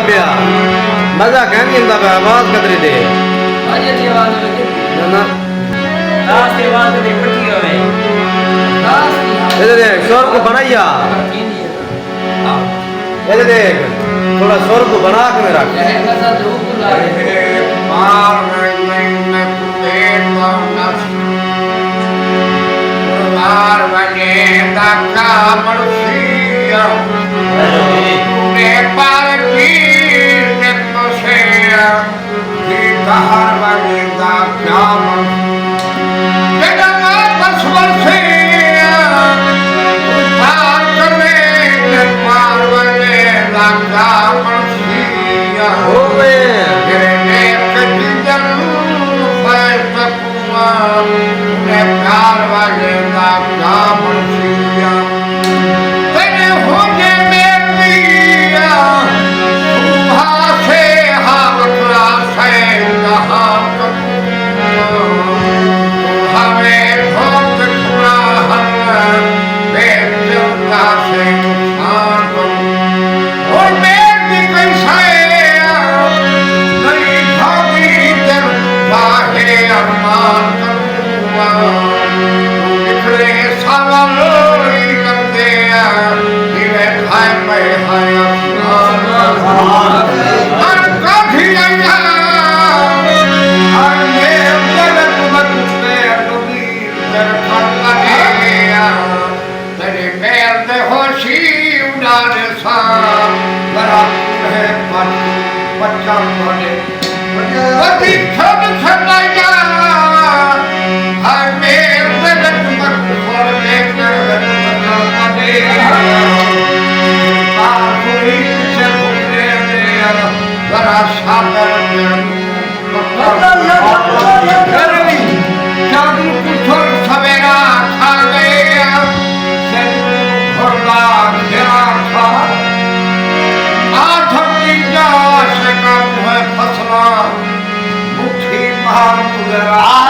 पिया मजा कहनी इंदा पे आवाज कतरी दे अजे दी आवाज लगे ना दास की आवाज दे पट्टी होवे दास की इधर देख शोर को बनाइया इधर देख थोड़ा शोर को बना के मेरा कैसा धूप लागे मार में पेट नस मार बने तका मनुष्य ने पर की ने से की तार बने ता क्या जगना बसवर से तार करे ने पार बने ता क्या मनुष्य होवे आ